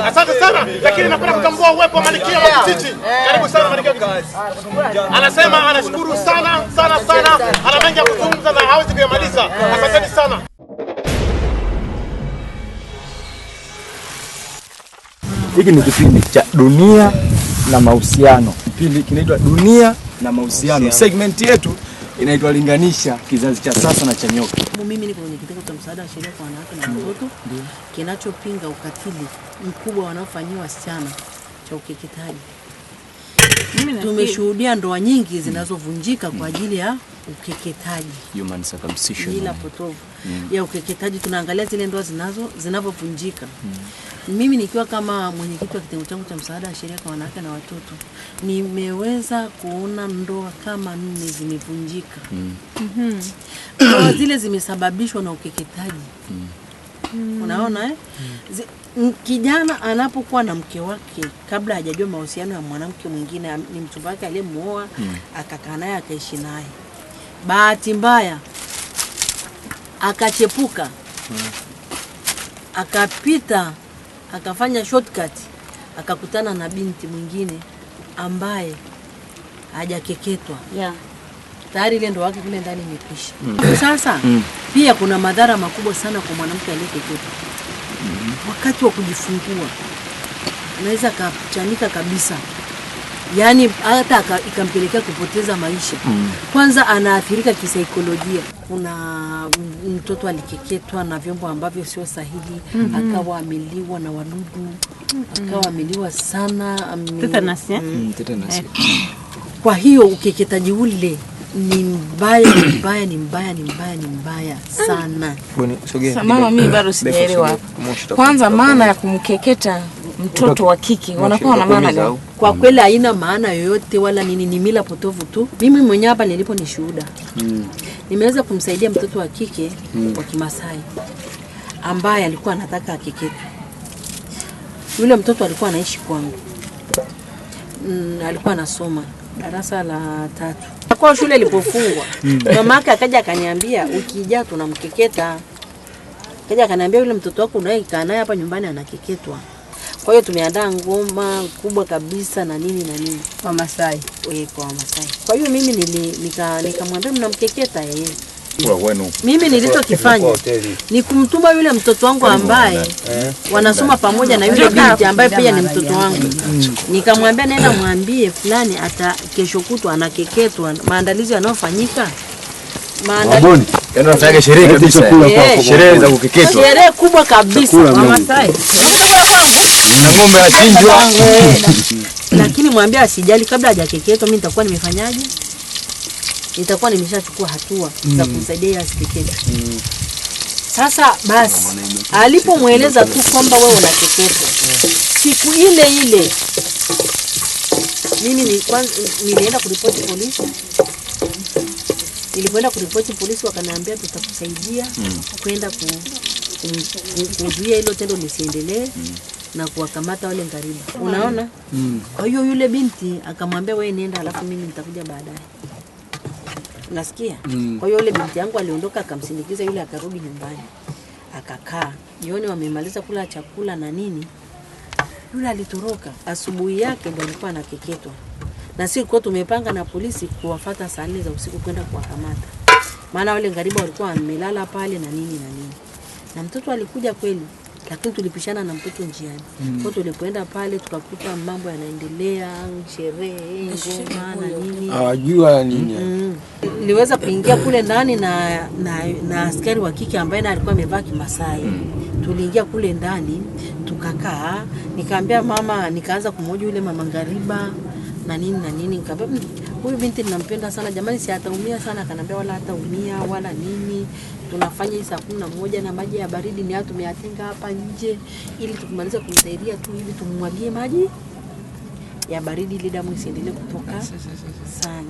L: Asante sana. Lakini napenda kutambua uwepo wa Malikia wa Kijiji. Karibu sana Malikia. Anasema anashukuru sana. Ana mengi ya kuzungumza na hawezi kuyamaliza. Asanteni sana.
T: Hiki ni kipindi cha Dunia na Mahusiano. Kipindi kinaitwa Dunia na Mahusiano. Segment yetu inaitwa Linganisha kizazi cha sasa na cha nyoka.
U: Mimi niko kwenye kitengo cha msaada wa sheria kwa wanawake na watoto kinachopinga ukatili mkubwa wanaofanyiwa wasichana cha ukeketaji. Tumeshuhudia ndoa nyingi zinazovunjika kwa ajili ya ukeketaji.
F: Human circumcision.
U: Bila potovu ya ukeketaji, tunaangalia zile ndoa zinavyovunjika. Mimi nikiwa kama mwenyekiti wa kitengo changu cha msaada wa sheria kwa wanawake na watoto, nimeweza kuona ndoa kama 4 zimevunjika. Ndoa zile zimesababishwa na ukeketaji. Unaona kijana anapokuwa na mke wake kabla hajajua mahusiano ya mwanamke mwingine, ni mchumba wake aliyemuoa, akakaa naye akaishi naye. Bahati mbaya akachepuka, akapita akafanya shortcut, akakutana na binti mwingine ambaye hajakeketwa. Tayari ile ndoa yake kule ndani imekwisha. Sasa pia kuna madhara makubwa sana kwa mwanamke aliyekeketwa. Wakati wa kujifungua anaweza kachanika kabisa, yaani hata ikampelekea kupoteza maisha. Kwanza anaathirika kisaikolojia. Kuna mtoto alikeketwa na vyombo ambavyo sio sahihi, akawa ameliwa na wadudu, akawa ameliwa sana,
G: tetanus.
U: Kwa hiyo ukeketaji ule ni mbaya sana.
V: Mama, mimi bado sijaelewa. Kwanza maana ya kumkeketa mtoto wa kike wanakuwa na maana gani?
U: Kwa kweli haina maana yoyote wala nini, ni mila potovu tu. Mimi mwenyewe hapa nilipo ni shuhuda. Nimeweza kumsaidia mtoto wa kike wa Kimasai ambaye alikuwa anataka akeketwe. Yule mtoto alikuwa anaishi kwangu. Alikuwa anasoma darasa la 3. Kwa shule ilipofungwa, mamake akaja akaniambia ukija tunamkeketa. Akaja akaniambia yule mtoto wako unayekaa naye hapa nyumbani anakeketwa. Kwa hiyo tumeandaa ngoma kubwa kabisa na nini
G: kwa Masai.
U: Kwa Masai. Kwa hiyo mimi nikamwambia mnamkeketa yeye.
B: Wenu.
U: Mimi nilichokifanya ni kumtuma yule mtoto wangu ambaye wanasoma pamoja na yule binti ambaye pia ni mtoto wangu. Nikamwambia nenda mwambie fulani kesho kutwa anakeketwa, maandalizi yanayofanyika.
T: Waboni, yaani unafanya sherehe kabisa. Sherehe za kukeketwa.
U: Sherehe kubwa kabisa kwa Masai. Unataka kula kwangu?
T: Na ng'ombe achinjwa.
U: Lakini mwambie asijali, kabla hajakeketwa mimi nitakuwa nimefanyaje? Nitakuwa nimeshachukua hatua za kumsaidia asikeketwe. Sasa basi alipomweleza tu kwamba wewe unakeketwa, siku ile ile mimi nilienda kuripoti polisi. Nilipoenda kuripoti polisi wakaniambia tutakusaidia kwenda kuzuia hilo tendo lisiendelee na kuwakamata wale ngariba. Unaona? Kwa hiyo yule binti akamwambia wewe nenda, alafu mimi nitakuja baadaye. Unasikia? Kwa hiyo yule binti yangu aliondoka akamsindikiza yule, akarudi nyumbani. Akakaa. Jioni wamemaliza kula chakula na nini. Yule alitoroka. Asubuhi yake ndio alikuwa anakeketwa. Na sisi kwa tumepanga na polisi kuwafuata saa 4 za usiku kwenda kuwakamata. Maana wale ngariba walikuwa wamelala pale na nini. Na mtoto alikuja kweli, lakini tulipishana na mtoto njiani. Kwa tulipoenda pale tukakuta mambo yanaendelea, sherehe, ngoma na nini.
T: Hawajua nini.
U: Niliweza kuingia kule ndani na askari wa kike ambaye alikuwa amevaa Kimasai. Tuliingia kule ndani, tukakaa, nikaambia mama, nikaanza kumhoji yule mama ngariba na nini. Nikamwambia huyu binti ninampenda sana jamani, si ataumia sana. Akaniambia wala hataumia wala nini. Tunafanya hii saa 11 na maji ya baridi ni hatu tumeyatenga hapa nje ili tukimaliza kumsaidia tu hivi tumwagie maji ya baridi ili damu isiendelee kutoka sana.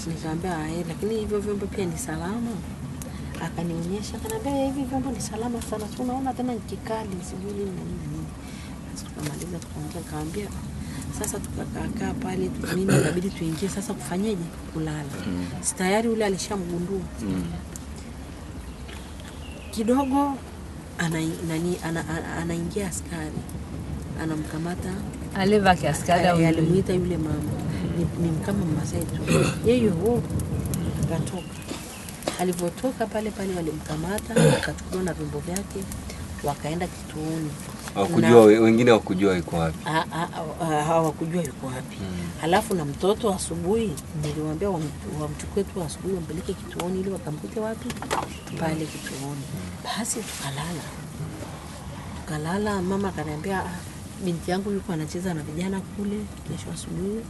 U: Nikamwambia lakini hivyo vyombo pia ni salama. Akanionyesha, akaniambia hivi vyombo ni salama sana. Unaona tena kikali sijui nini. Tukamaliza tukaongea, kaambia sasa tukakaa pale mimi inabidi tuingie sasa kufanyaje kulala. Tayari yule alishamgundua. Kidogo anaingia askari. Anamkamata
K: alivaa kiaskari au
U: alimuita yule mama. Ni kama Masai tu. Yeye akatoka. Alipotoka pale walimkamata, akachukua na vyombo vyake, wakaenda kituoni.
C: Hawakujua, wengine hawakujua yuko wapi.
U: Hawakujua yuko wapi. Halafu na mtoto asubuhi niliwaambia wamchukue tu asubuhi wampeleke kituoni ili wakamkute wapi? Pale kituoni. Basi tukalala, mama akaniambia binti yangu yuko anacheza na vijana kule, kesho asubuhi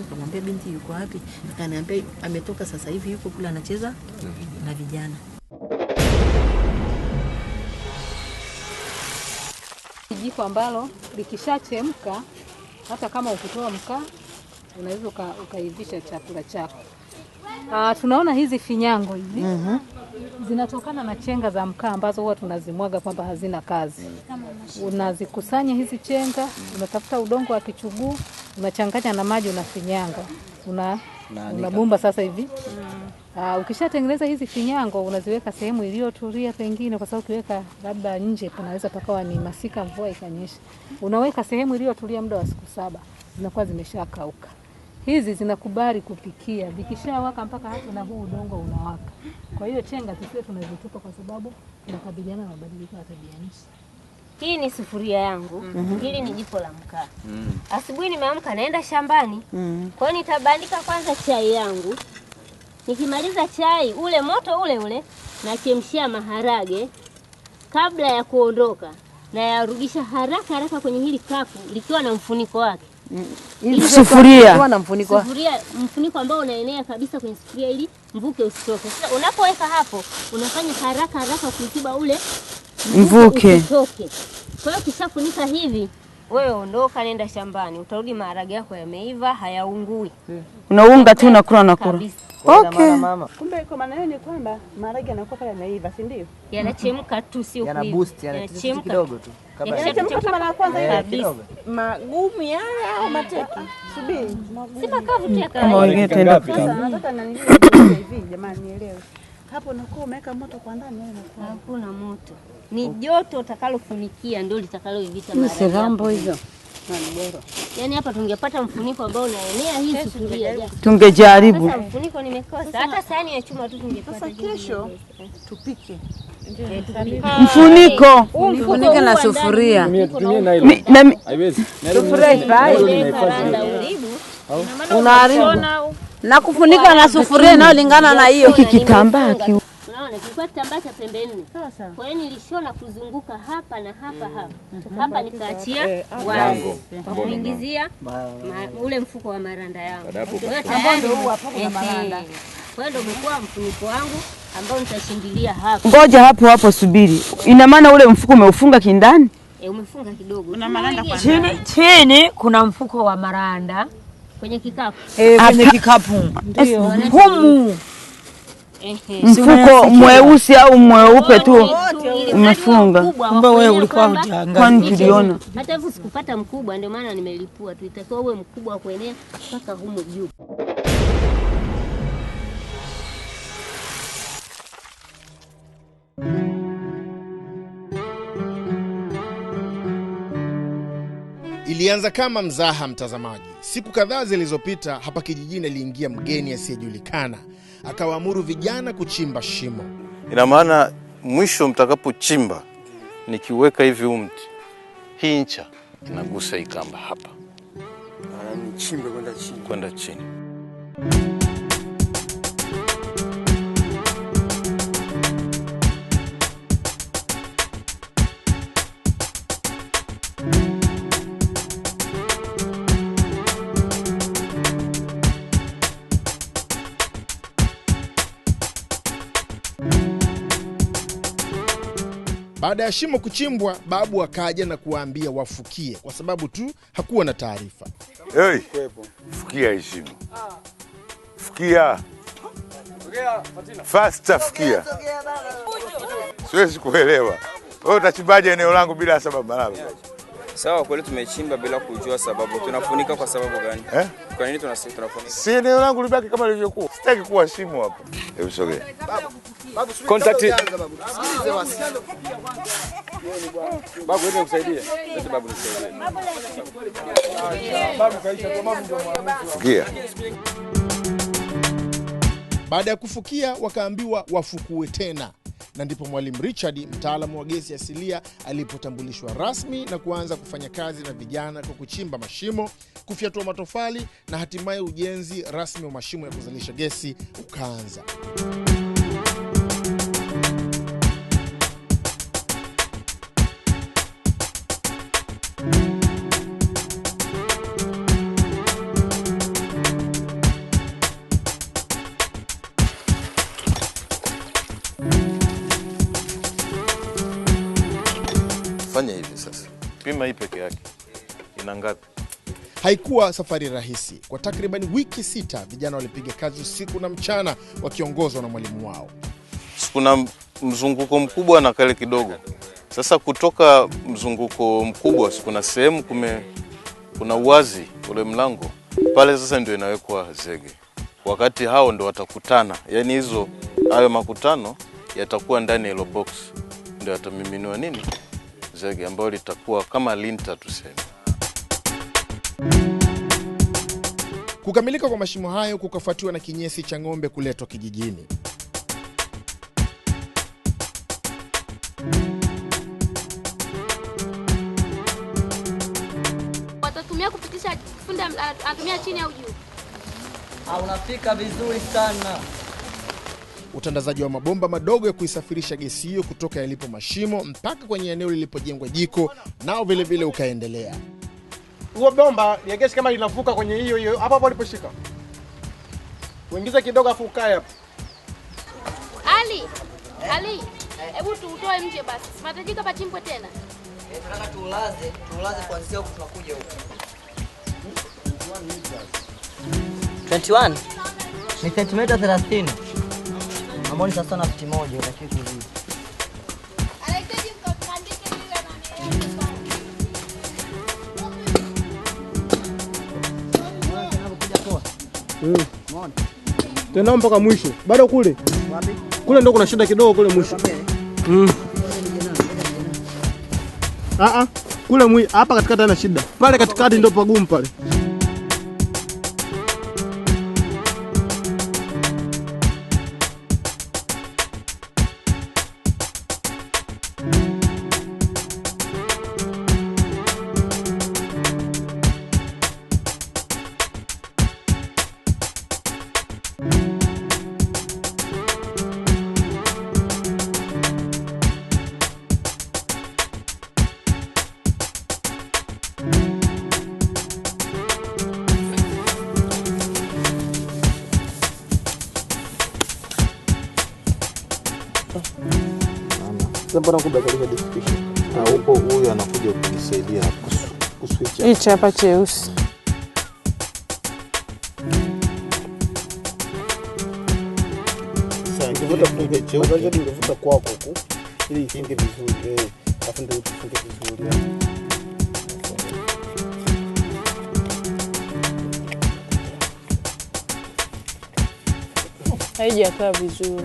U: akamwambia binti yuko wapi? Akaniambia ametoka sasa hivi yuko kule anacheza na vijana.
E: Jiko ambalo likishachemka, hata kama ukitoa mkaa unaweza ukaivisha chakula chako. Tunaona hizi finyango hizi zinatokana na chenga za mkaa ambazo huwa tunazimwaga kwamba hazina kazi. Unazikusanya hizi chenga, unatafuta udongo wa kichuguu, unachanganya na maji, unafinyanga. Unabumba sasa hivi. Ukishatengeneza hizi finyango unaziweka sehemu iliyotulia pengine, kwa sababu ukiweka labda nje panaweza pakawa ni masika, mvua ikanyesha. Unaweka sehemu iliyotulia muda wa siku 7, zinakuwa zimeshakauka. Hizi zinakubali kupikia, vikishawaka mpaka hapo na huu udongo unawaka. Kwa hiyo chenga tusiwe tunazitupa kwa sababu tunakabiliana na mabadiliko ya tabia nchi.
H: Hii ni sufuria yangu, hili ni jiko la mkaa. Asubuhi nimeamka naenda shambani. Kwa hiyo nitabandika kwanza chai yangu. Nikimaliza chai, ule moto ule nachemshia maharage kabla ya kuondoka. Na yarudisha haraka kwenye hili kapu likiwa na mfuniko wake.
K: Sufuria na mfuniko.
H: Mfuniko ambao unaenea kabisa kwenye sufuria ili mvuke usitoke. Sasa unapoweka hapo, unafanya haraka kuikiba ule
K: mvuke
H: usitoke. Kwa hiyo kishafunika hivi, wewe ondoka nenda shambani. Utarudi maharage yako yameiva, hayaungui.
K: Unaunga tu unakula. Okay.
G: Kumbe kwa maana hiyo ni kwamba maharage yanakuwa pale yameiva, si ndio?
H: Yanachemka tu, sio kuiva.
M: Yana boost, yanachemka kidogo tu.
G: Yanachemka tu mara kwanza
M: kidogo.
G: Magumu yale au mateke? Subiri.
H: Si makavu tu ya
K: Kama wengine tenda
G: kutana. Nataka hivi jamani nielewe. Hapo nakuwa umeweka moto kwa ndani au unakuwa
H: hakuna moto? Ni joto utakalofunikia ndio litakaloivita maharage.
G: Ni serambo hizo.
H: Yaani hapa tungepata mfuniko ambao unaenea hii sufuria.
K: Tungejaribu.
H: Sasa mfuniko nimekosa. Hata sahani ya chuma tu tungepata.
G: Sasa kesho tupike.
K: Mfuniko na sufuria.
T: Haiwezi.
K: Sufuria ifai. Na kufunika na sufuria inayolingana na hiyo kitambaa.
H: Unaona kilikuwa kitambaa cha pembe 4.
G: Sawa.
H: Kwa hiyo nilishona kuzunguka hapa na hapa hapa. Hapa nikaachia wazi kwa kuingizia ule mfuko wa maranda yangu.
G: Ambao ndio huu hapo kuna maranda.
H: Kwa hiyo ndio umekuwa mfuniko wangu ambao nitashindilia hapa.
G: Ngoja hapo subiri. Ina maana ule mfuko umeufunga kindani?
H: Umefunga kidogo.
G: Kuna maranda kwa
K: chini kuna mfuko wa maranda
H: kwenye kikapu.
K: Kwenye kikapu.
G: Ndio.
K: Humu.
G: Mfuko mweusi au mweupe tu umefunga.
H: Kumbe
G: wewe ulikuwa hujaangalia. Kwani tuliona.
H: Hata hivyo sikupata mkubwa ndio maana nimelipua tu. Itakiwa uwe mkubwa wa kuenea mpaka humo juu.
L: Ilianza kama mzaha, mtazamaji. Siku kadhaa zilizopita hapa kijijini aliingia mgeni asiyejulikana, akawaamuru vijana kuchimba shimo.
B: Ina maana mwisho mtakapochimba nikiweka hivi mti, hii ncha inagusa ikamba hapa.
A: Nichimbe
B: kwenda chini.
L: Baada ya shimo kuchimbwa, babu akaja na kuwaambia wafukie kwa sababu tu hakuwa na taarifa.
B: Hey, fukia hii shimo. Fukia. Faster fukia. Siwezi kuelewa. Wewe utachimbaje eneo langu bila sababu malalo?
D: Sawa, kweli tumechimba bila kujua sababu. Tunafunika kwa sababu gani? Kwa nini tunafunika?
B: Si eneo langu libaki kama lilivyokuwa. Sitaki kuwa shimo hapa. Hebu sogea.
P: Babu, contact. Babu, wewe unisaidie. Leta babu nisaidie. Babu kaisha kwa babu ndio mwamuzi.
B: Fukia.
L: Baada ya kufukia wakaambiwa wafukue tena, na ndipo Mwalimu Richard, mtaalamu wa gesi asilia, alipotambulishwa rasmi na kuanza kufanya kazi na vijana kwa kuchimba mashimo, kufyatua matofali na hatimaye ujenzi rasmi wa mashimo ya kuzalisha gesi ukaanza.
B: Fanya hivi sasa. Pima hii peke yake. Ina ngapi?
L: Haikuwa safari rahisi. Kwa takriban wiki 6 vijana walipiga kazi usiku na mchana wakiongozwa na mwalimu wao.
B: Kuna mzunguko mkubwa na kale kidogo. Sasa kutoka mzunguko mkubwa kuna sehemu kuna uwazi ule mlango. Pale sasa ndio inawekwa zege. Wakati hao ndio watakutana. Yaani hayo makutano yatakuwa ndani ya hilo box. Ndio yatamiminiwa nini? Zege ambayo litakuwa kama linta tuseme.
L: Kukamilika kwa mashimo hayo kukafuatiwa na kinyesi cha ng'ombe kuletwa kijijini.
O: Watatumia kupitisha fundi anatumia chini au juu?
M: Unafika vizuri sana.
L: Utandazaji wa mabomba madogo ya kuisafirisha gesi hiyo kutoka yalipo mashimo mpaka kwenye eneo lilipojengwa jiko nao vile vile ukaendelea.
I: Huo bomba ya gesi kama linavuka kwenye hiyo hapo uliposhika. Uingize kidogo afu ukae hapo.
O: Ali, hebu tuutoe nje basi. Simatajika pachimbwe tena.
M: Tunataka tuulaze kuanzia huko tunakuja huko. 21 ni sentimita 30. Ambao ni sasa na futi moja unatakiwa kuzidi.
O: Anahitaji mkandike ile
I: na Umeona? Tena mpaka mwisho. Bado kule. Wapi? Kule ndo kuna shida kidogo kule mwisho. Kule hapa katikati ana shida. Pale katikati ndo pagumu pale.
L: Sasa mbona kubadilisha description?
B: Na huko huyu anakuja kunisaidia kuswitch.
V: Hichi hapa cheusi.
L: Sasa ungevuta kufunge cheupe, ungevuta kwako huko ili ifunge vizuri. Alafu ndio ifunge vizuri.
V: Haijakaa vizuri.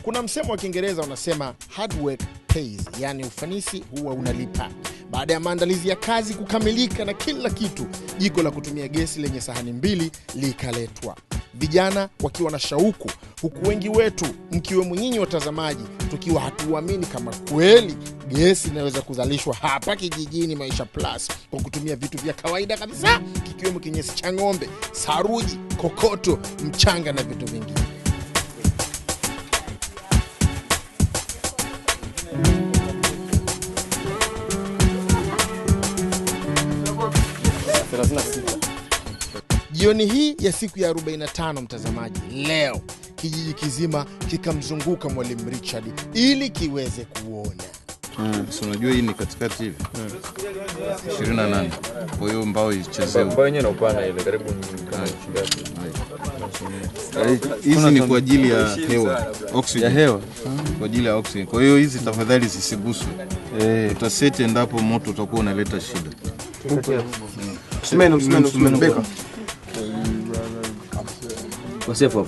L: Kuna msemo wa Kiingereza unasema hard work pays, yani ufanisi huwa unalipa. Baada ya maandalizi ya kazi kukamilika na kila kitu, jiko la kutumia gesi lenye sahani 2 likaletwa. Vijana wakiwa na shauku, huku wengi wetu mkiwemo nyinyi watazamaji tukiwa hatuamini kama kweli gesi inaweza kuzalishwa hapa kijijini Maisha Plus kwa kutumia vitu vya kawaida kabisa, kikiwemo kinyesi cha ng'ombe, saruji, kokoto, mchanga na vitu vingine. Jioni hii ya siku ya 45 mtazamaji, leo kijiji kizima kikamzunguka Mwalimu Richard ili kiweze kuona.
B: So unajua hii ni katikati hivi. 28. Kwa hiyo mbao ichezee.
F: Mbao yenyewe na upana ile karibu kama
B: hizi ni kwa ajili ya hewa, oxygen. Ya hewa. Kwa ajili ya oxygen. Kwa hiyo hizi tafadhali zisiguswe. Utaseti endapo moto utakuwa unaleta shida.
L: Msumeno beka.
F: Kwa safe.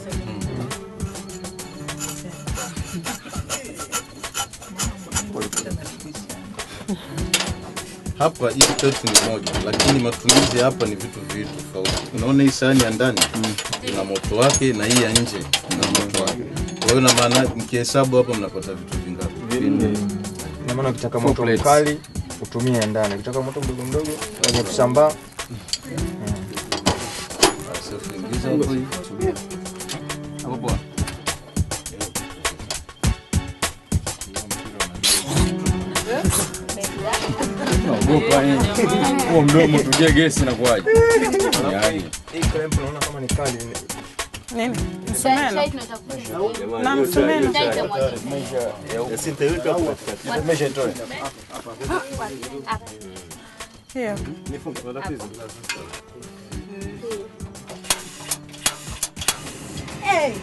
B: Hapa hii test ni moja, lakini matumizi hapa ni vitu viwili tofauti. Unaona hii sahani ya ndani ina moto wake na hii ya nje ina moto wake. Kwa hiyo na maana mkihesabu hapa mnapata vitu vingapi?
T: Na maana ukitaka moto mkali utumie ya ndani, ukitaka moto mdogo mdogo wenye kusambaa.
B: Sasa ingiza hapo hii. Hapo bwana.
F: Ogopa hii. Huo mdomo tujie gesi na kuaje. Yaani.
T: Hii clamp unaona kama ni kali.
V: Nini? Msumeno. Na msumeno.
T: Sintaweka hapo. Nimesha itoa.
V: Hiyo.
T: Nifunge kwa tatizo.
S: Hey.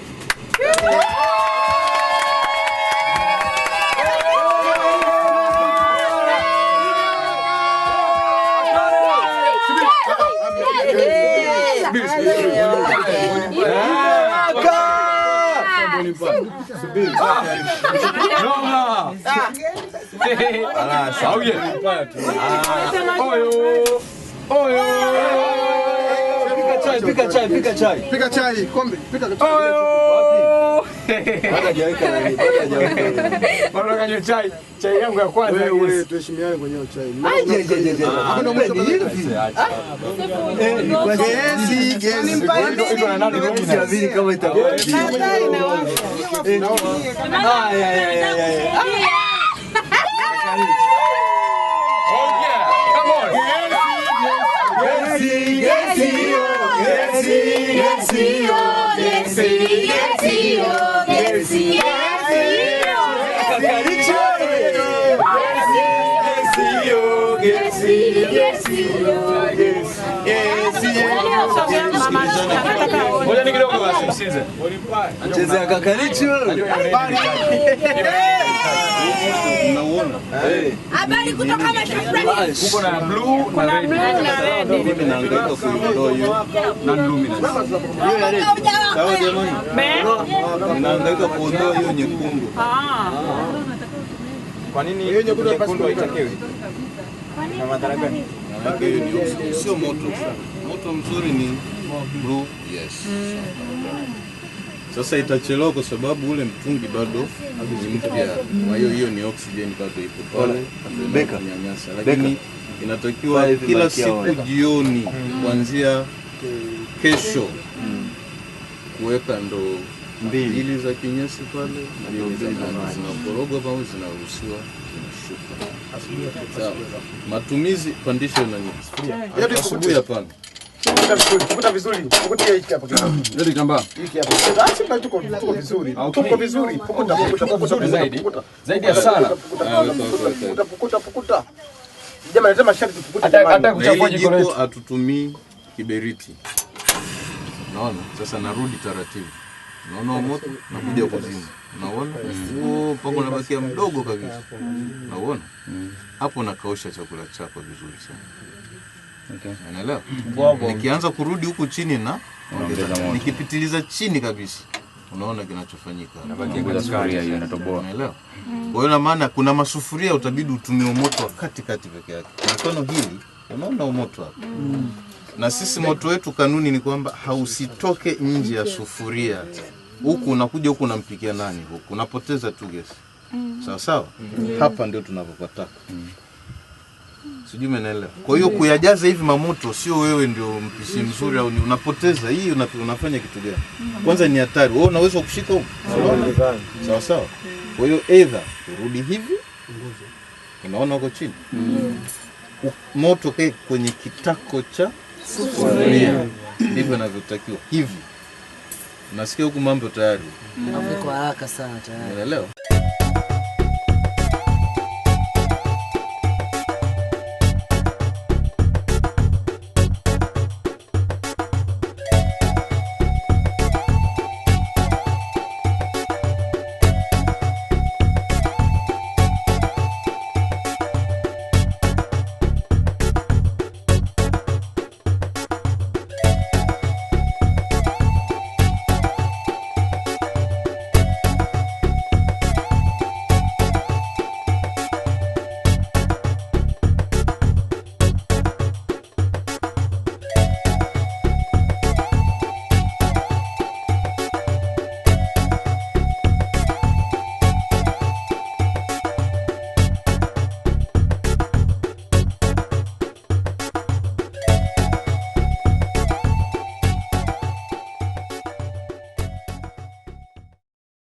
T: Pika chai, kombe, pika chai. Bado hajaweka nani, bado hajaweka.
F: Bado kanywa chai. Chai yangu ya kwanza.
T: Wewe tuheshimiane kwenye chai.
L: Hapo ndo mwisho
T: Gesi. Iko na nani gesi kama itakuwa.
F: Ngoja ni kidogo basi msikize.
T: Chezea kakaricho.
B: Unaona?
S: Habari kutoka Mashafrani.
F: Kuko na blue na red.
B: Mimi naangaika kuondoa hiyo
F: na luminous.
B: Hiyo ya red. Sawa jamani? Naangaika kuondoa hiyo nyekundu.
T: Kwa nini hiyo nyekundu haitakiwi? Na madhara gani?
B: Maana hiyo ni oxygen, sio moto. Moto mzuri ni blue, yes. Sasa itachelewa kwa sababu ule mtungi bado ni mpya. Kwa hiyo hiyo ni oxygen bado ipo pale. Beka nyanyasa. Lakini inatakiwa kila siku jioni kuanzia kesho kuweka ndoo 2 za kinyesi pale na ndoo 2 zinakorogwa pamoja zinaruhusiwa. Sawa. Matumizi pandisha na nini? Asubuhi hapana.
I: Pukuta vizuri. Pukutia hiki hapa kidogo.
B: Ndio kitambaa.
I: Hiki hapa. Acha tuko vizuri. Tuko vizuri. Pukuta
T: zaidi. Zaidi ya sana.
I: Pukuta. Jamaa anasema sharti tupukuta.
B: Hata kuchagua jiko letu hatutumii kiberiti. Unaona? Sasa narudi taratibu. Unaona moto nakuja kuzima. Unaona? Pako unabakia mdogo kabisa. Unaona? Hapo nakaosha chakula chako vizuri sana. Okay. Unaelewa? Nikianza kurudi huku chini na nikipitiliza chini kabisa. Unaona kinachofanyika.
F: Nabakia kwa sufuria hiyo inatoboa.
B: Unaelewa? Kwa hiyo maana kuna masufuria utabidi utumie moto wa katikati peke yake. Mfano hili unaona moto hapo. Na sisi moto wetu kanuni ni kwamba hausitoke nje ya sufuria. Huku unakuja huku unampikia nani huku unapoteza tu gesi. Sawa sawa? Hapa ndio tunapopataka. Sijui umeelewa. Kwa hiyo kuyajaza hivi mamoto sio wewe ndio mpishi mzuri au unapoteza. Hii unafanya kitu gani? Kwanza ni hatari. Wewe unaweza kushika huko. Sawa sawa. Kwa hiyo either urudi hivi. Unaona huko chini. Moto kwenye kitako cha sufuria. Ndivyo inavyotakiwa. Hivi. Nasikia huku mambo tayari.
M: Kwa haraka sana tayari.
B: Unaelewa?